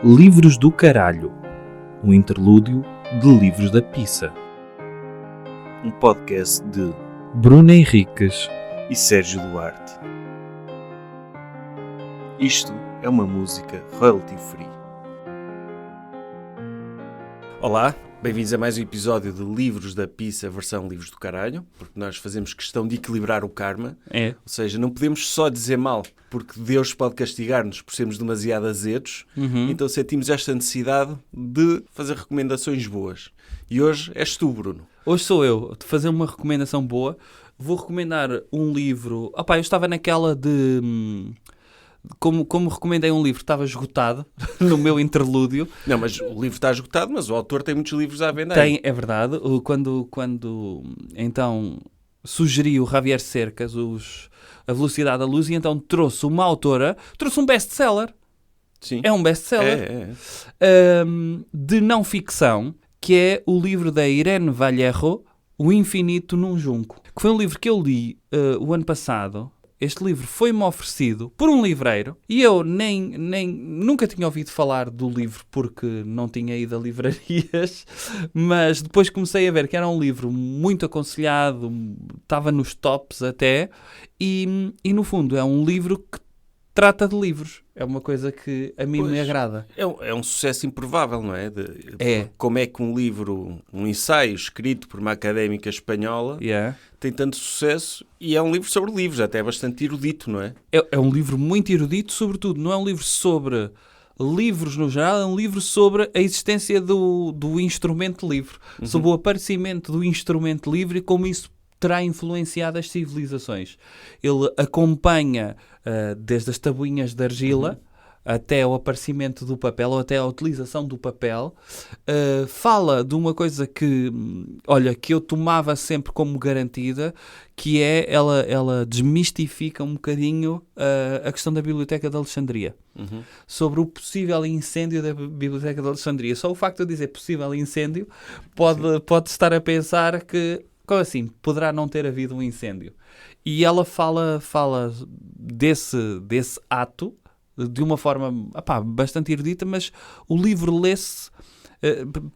Livros do Caralho, um interlúdio de Livros da Pissa. Um podcast de Bruno Henriques e Sérgio Duarte. Isto é uma música royalty free. Olá, bem-vindos a mais um episódio de Livros da Pissa, versão Livros do Caralho, porque nós fazemos questão de equilibrar o karma. Ou seja, não podemos só dizer mal, porque Deus pode castigar-nos por sermos demasiado azedos, então sentimos esta necessidade de fazer recomendações boas. E hoje és tu, Bruno. Hoje sou eu, de fazer uma recomendação boa. Vou recomendar um livro. Eu estava naquela de... Como recomendei um livro, estava esgotado no meu interlúdio. Não, mas o livro está esgotado, mas o autor tem muitos livros à venda. Tem, é verdade. Quando então sugeri o Javier Cercas, A Velocidade da Luz, e então trouxe uma autora, trouxe um best-seller. Sim. É um best-seller. De não ficção, que é o livro da Irene Vallejo, O Infinito num Junco. Que foi um livro que eu li o ano passado. Este livro foi-me oferecido por um livreiro e eu nunca tinha ouvido falar do livro porque não tinha ido a livrarias, mas depois comecei a ver que era um livro muito aconselhado, estava nos tops até, e no fundo é um livro que trata de livros. É uma coisa que a mim me agrada. É um sucesso improvável, não é? É. Como é que um livro, um ensaio escrito por uma académica espanhola tem tanto sucesso, e é um livro sobre livros, até é bastante erudito, não é? É um livro muito erudito, sobretudo. Não é um livro sobre livros no geral, é um livro sobre a existência do instrumento livre, sobre o aparecimento do instrumento livre e como isso terá influenciado as civilizações. Ele acompanha desde as tabuinhas de argila até o aparecimento do papel, ou até a utilização do papel. Fala de uma coisa que eu tomava sempre como garantida, que é, ela desmistifica um bocadinho a questão da Biblioteca de Alexandria. Sobre o possível incêndio da Biblioteca de Alexandria. Só o facto de eu dizer possível incêndio pode estar a pensar que, como assim, poderá não ter havido um incêndio. E ela fala desse ato de uma forma bastante erudita, mas o livro lê-se,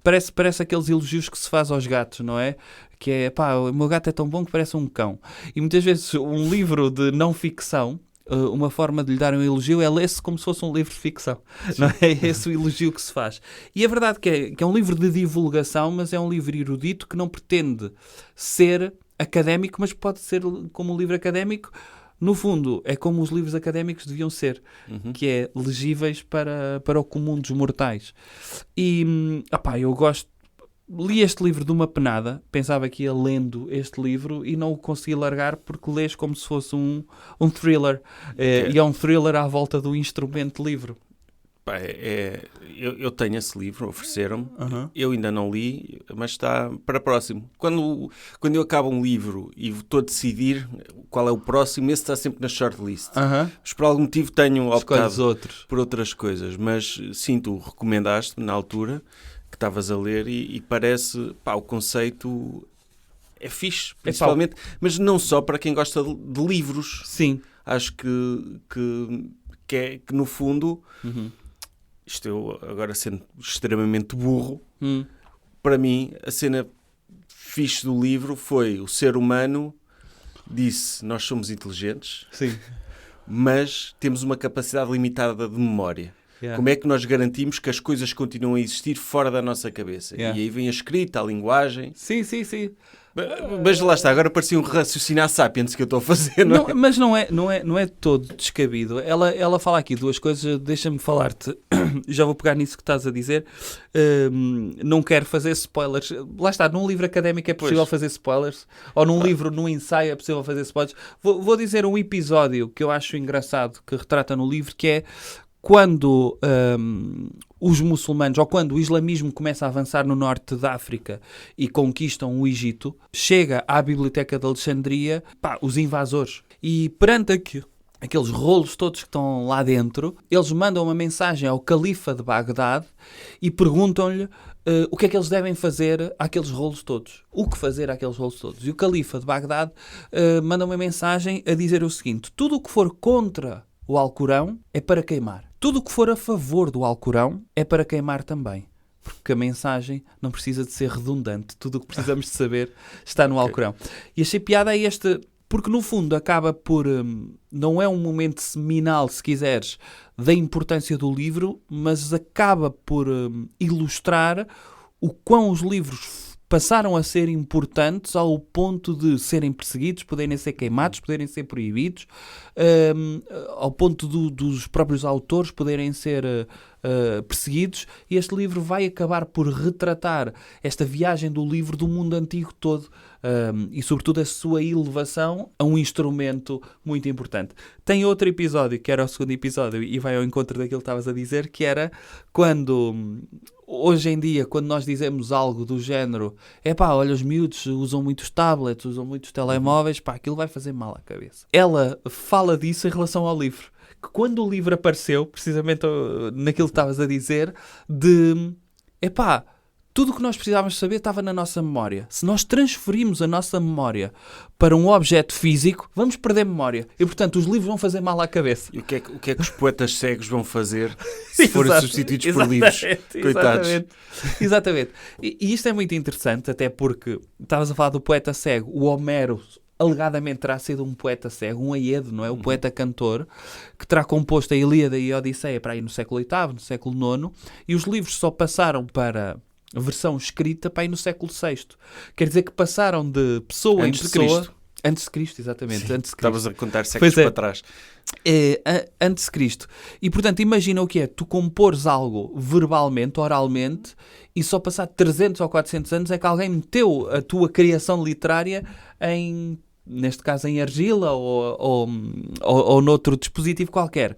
parece aqueles elogios que se faz aos gatos, não é? Que é, o meu gato é tão bom que parece um cão. E muitas vezes um livro de não ficção, uma forma de lhe dar um elogio é ler-se como se fosse um livro de ficção. Não é esse o elogio que se faz. E é verdade que é um livro de divulgação, mas é um livro erudito que não pretende ser académico, mas pode ser como um livro académico. No fundo, é como os livros académicos deviam ser, que é legíveis para o comum dos mortais. E, eu gosto. Li este livro de uma penada, pensava que ia lendo este livro e não o consegui largar porque lês como se fosse um thriller. E é um thriller à volta do instrumento livro. Eu tenho esse livro, ofereceram-me, eu ainda não li, mas está para próximo. Quando eu acabo um livro e estou a decidir qual é o próximo, esse está sempre na shortlist. Mas por algum motivo tenho optado por outras coisas. Mas sim, tu recomendaste na altura que estavas a ler e parece, o conceito é fixe, principalmente, mas não só para quem gosta de livros. Sim. Acho que no fundo... Isto eu agora sendo extremamente burro, para mim a cena fixe do livro foi o ser humano disse, nós somos inteligentes, mas temos uma capacidade limitada de memória. Como é que nós garantimos que as coisas continuam a existir fora da nossa cabeça? E aí vem a escrita, a linguagem. Sim. Mas lá está, agora parecia um raciocínio à Sapiens que eu estou a fazer, não é? Mas não é todo descabido. Ela fala aqui duas coisas, deixa-me falar-te, já vou pegar nisso que estás a dizer. Não quero fazer spoilers. Lá está, num livro académico é possível fazer spoilers, ou num livro, num ensaio é possível fazer spoilers. Vou dizer um episódio que eu acho engraçado, que retrata no livro, que é quando os muçulmanos, ou quando o islamismo começa a avançar no norte da África e conquistam o Egito, chega à Biblioteca de Alexandria, os invasores. E perante aqueles rolos todos que estão lá dentro, eles mandam uma mensagem ao califa de Bagdade e perguntam-lhe o que é que eles devem fazer àqueles rolos todos. O que fazer àqueles rolos todos. E o califa de Bagdade manda uma mensagem a dizer o seguinte: tudo o que for contra o Alcorão é para queimar. Tudo o que for a favor do Alcorão é para queimar também. Porque a mensagem não precisa de ser redundante. Tudo o que precisamos de saber está no Alcorão. E achei piada é este... Porque, no fundo, acaba por... não é um momento seminal, se quiseres, da importância do livro, mas acaba por ilustrar o quão os livros passaram a ser importantes ao ponto de serem perseguidos, poderem ser queimados, poderem ser proibidos, ao ponto dos próprios autores poderem ser perseguidos. E este livro vai acabar por retratar esta viagem do livro do mundo antigo todo e, sobretudo, a sua elevação a um instrumento muito importante. Tem outro episódio, que era o segundo episódio, e vai ao encontro daquilo que estavas a dizer, que era quando... Hoje em dia, quando nós dizemos algo do género, olha, os miúdos usam muitos tablets, usam muitos telemóveis, aquilo vai fazer mal à cabeça. Ela fala disso em relação ao livro. Que quando o livro apareceu, precisamente naquilo que estavas a dizer, tudo o que nós precisávamos saber estava na nossa memória. Se nós transferimos a nossa memória para um objeto físico, vamos perder memória. E, portanto, os livros vão fazer mal à cabeça. E o que é que os poetas cegos vão fazer se forem substituídos por livros? Coitados. Exatamente. E isto é muito interessante, até porque estavas a falar do poeta cego. O Homero alegadamente terá sido um poeta cego, um Aedo, não é? O poeta-cantor, que terá composto a Ilíada e a Odisseia para aí no século VIII, no século IX, e os livros só passaram para... a versão escrita para aí no século VI. Quer dizer que passaram de pessoa em pessoa... Antes de Cristo, exatamente. Sim, antes de Cristo. Estavas a contar séculos para trás. Antes de Cristo. E, portanto, imagina o que é tu compores algo verbalmente, oralmente, e só passar 300 ou 400 anos é que alguém meteu a tua criação literária neste caso em argila ou noutro dispositivo qualquer.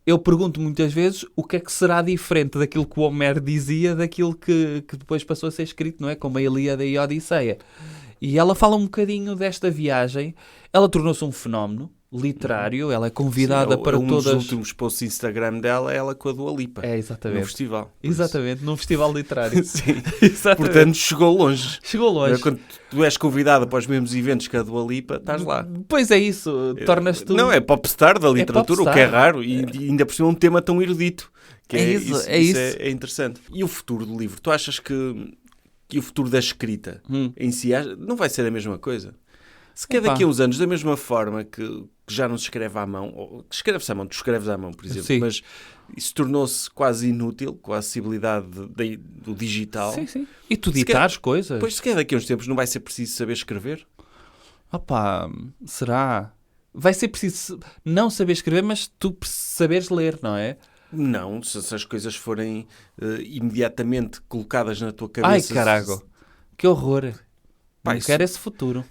Eu pergunto muitas vezes o que é que será diferente daquilo que o Homero dizia daquilo que depois passou a ser escrito, não é? Como a Ilíada e a Odisseia. E ela fala um bocadinho desta viagem. Ela tornou-se um fenómeno literário. Ela é convidada para todas... Um dos últimos posts do Instagram dela é ela com a Dua Lipa. Exatamente. No festival. Exatamente, num festival literário. Sim. Exatamente. Portanto, chegou longe. Chegou longe. Quando tu és convidada para os mesmos eventos que a Dua Lipa, estás lá. Pois é isso. Tornas-te... Não, é popstar da literatura, o que é raro. E ainda por cima um tema tão erudito. Que isso é interessante. E o futuro do livro? Tu achas que o futuro da escrita em si não vai ser a mesma coisa? Se quer daqui a uns anos, da mesma forma que já não se escreve à mão, ou que escreve-se à mão, tu escreves à mão, por exemplo, sim. Mas isso tornou-se quase inútil com a acessibilidade do digital. Sim, sim. E tu ditares coisas. Pois, se quer daqui a uns tempos, não vai ser preciso saber escrever? Será? Vai ser preciso não saber escrever, mas tu saberes ler, não é? Não, se as coisas forem imediatamente colocadas na tua cabeça... Ai, carago. Que horror. Não quero esse futuro.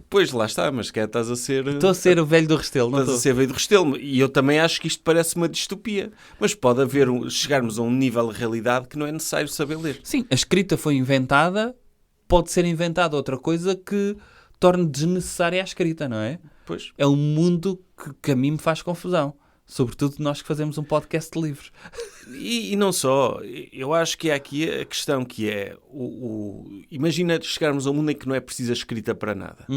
Pois, lá está, mas estás a ser... Estou a ser o velho do Restelo, não estou? Estás a ser velho do Restelo. E eu também acho que isto parece uma distopia. Mas pode haver, chegarmos a um nível de realidade que não é necessário saber ler. Sim, a escrita foi inventada, pode ser inventada outra coisa que torne desnecessária a escrita, não é? Pois. É um mundo que a mim me faz confusão. Sobretudo nós que fazemos um podcast de livros. E não só. Eu acho que há aqui a questão que é... Imagina chegarmos a um mundo em que não é preciso a escrita para nada.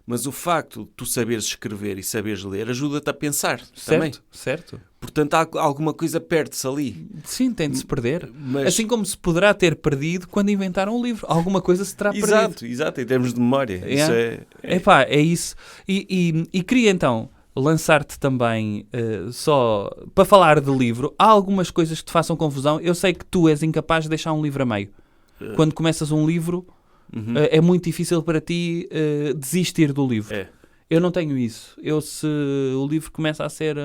Mas o facto de tu saberes escrever e saberes ler ajuda-te a pensar também. Certo. Portanto, alguma coisa perde-se ali. Sim, tem de se perder. Assim como se poderá ter perdido quando inventaram o livro. Alguma coisa se terá perdido. Exato. Em termos de memória. É isso. E queria então... lançar-te também, só para falar de livro, há algumas coisas que te façam confusão. Eu sei que tu és incapaz de deixar um livro a meio. Quando começas um livro, é muito difícil para ti desistir do livro. Eu não tenho isso. Se o livro começa a ser...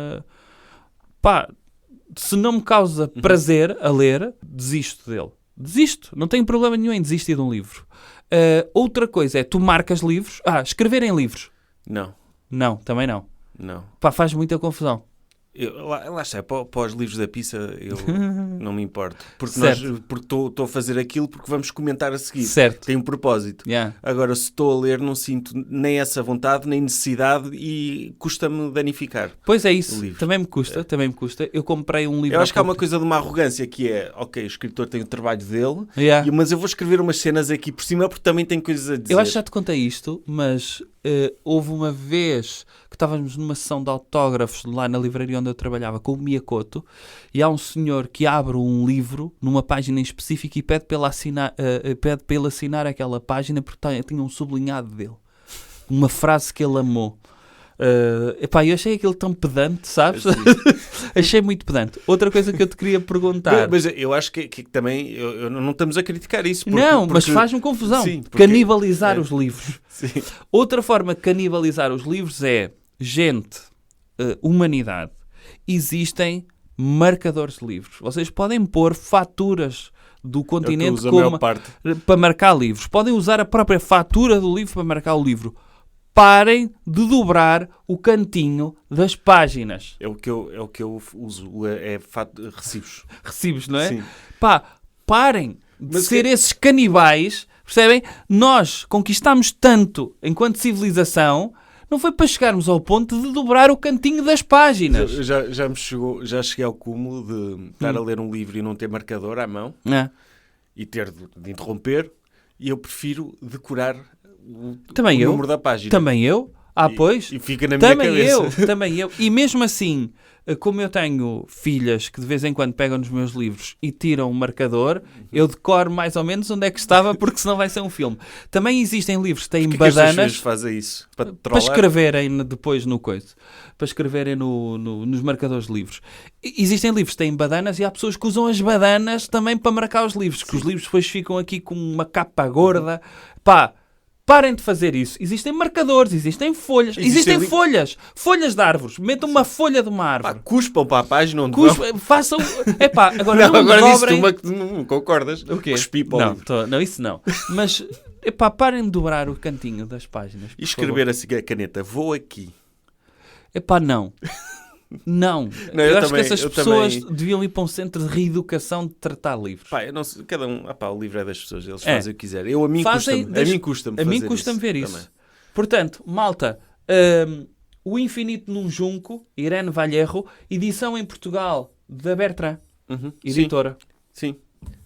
se não me causa prazer a ler, desisto dele. Desisto. Não tenho problema nenhum em desistir de um livro. Outra coisa é, tu marcas livros. Escrever em livros. Não, também não. Não. Faz muita confusão. Lá está, para os livros da pizza eu não me importo. Porque estou a fazer aquilo porque vamos comentar a seguir. Certo. Tem um propósito. Yeah. Agora, se estou a ler, não sinto nem essa vontade, nem necessidade e custa-me danificar. Pois é isso. Também me custa. Eu comprei um livro... Eu acho que há uma coisa de uma arrogância que é, ok, o escritor tem o trabalho dele, Yeah. mas eu vou escrever umas cenas aqui por cima porque também tenho coisas a dizer. Eu acho que já te contei isto, mas houve uma vez que estávamos numa sessão de autógrafos lá na livraria onde eu trabalhava com o Miyakoto, e há um senhor que abre um livro numa página em específico e pede para ele assinar aquela página porque tinha um sublinhado dele, uma frase que ele amou. Eu achei aquilo tão pedante, sabes? Achei muito pedante. Outra coisa que eu te queria perguntar... Mas eu acho que também não estamos a criticar isso. Porque, mas faz-me confusão. Sim, canibalizar os livros. Sim. Outra forma de canibalizar os livros é, humanidade, existem marcadores de livros. Vocês podem pôr faturas do continente para marcar livros. Podem usar a própria fatura do livro para marcar o livro. Parem de dobrar o cantinho das páginas. É o que eu uso, recibos. Recibos, não é? Sim. Parem de ser esses canibais, percebem? Nós conquistámos tanto enquanto civilização, não foi para chegarmos ao ponto de dobrar o cantinho das páginas. Já cheguei ao cúmulo de estar a ler um livro e não ter marcador à mão e ter de interromper, e eu prefiro decorar o número da página. Também eu. Pois. E fica na minha cabeça. Também eu. E mesmo assim, como eu tenho filhas que de vez em quando pegam nos meus livros e tiram o marcador, eu decoro mais ou menos onde é que estava, porque senão vai ser um filme. Também existem livros que têm badanas... Que as fazem isso? Para escreverem depois no coisa. Para escreverem nos marcadores de livros. Existem livros que têm badanas e há pessoas que usam as badanas também para marcar os livros. Que os livros depois ficam aqui com uma capa gorda. Parem de fazer isso. Existem marcadores, existem folhas. Existem folhas. Folhas de árvores. Metam uma folha de uma árvore. Cuspam para a página onde vão. Façam... agora disse uma que não concordas. O quê? Cuspi para o livro. Não, isso não. Mas, parem de dobrar o cantinho das páginas. E escrever assim a caneta, vou aqui. Não. Não. Eu acho que essas pessoas deviam ir para um centro de reeducação de tratar livros. Eu não sei, cada um... o livro é das pessoas, eles fazem o que quiserem. A mim custa-me ver isso. Também. Portanto, malta, O Infinito num Junco, Irene Vallejo, edição em Portugal da Bertrand, editora. Sim.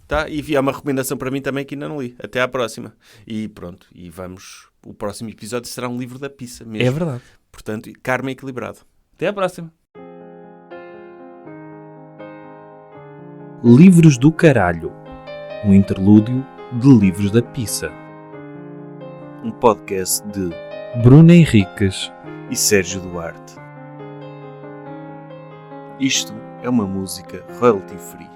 Tá, e há uma recomendação para mim também que ainda não li. Até à próxima. E pronto, o próximo episódio será um livro da pizza mesmo. É verdade. Portanto, Karma Equilibrado. Até à próxima. Livros do Caralho, um interlúdio de Livros da Pizza. Um podcast de Bruno Henriques e Sérgio Duarte. Isto é uma música royalty free.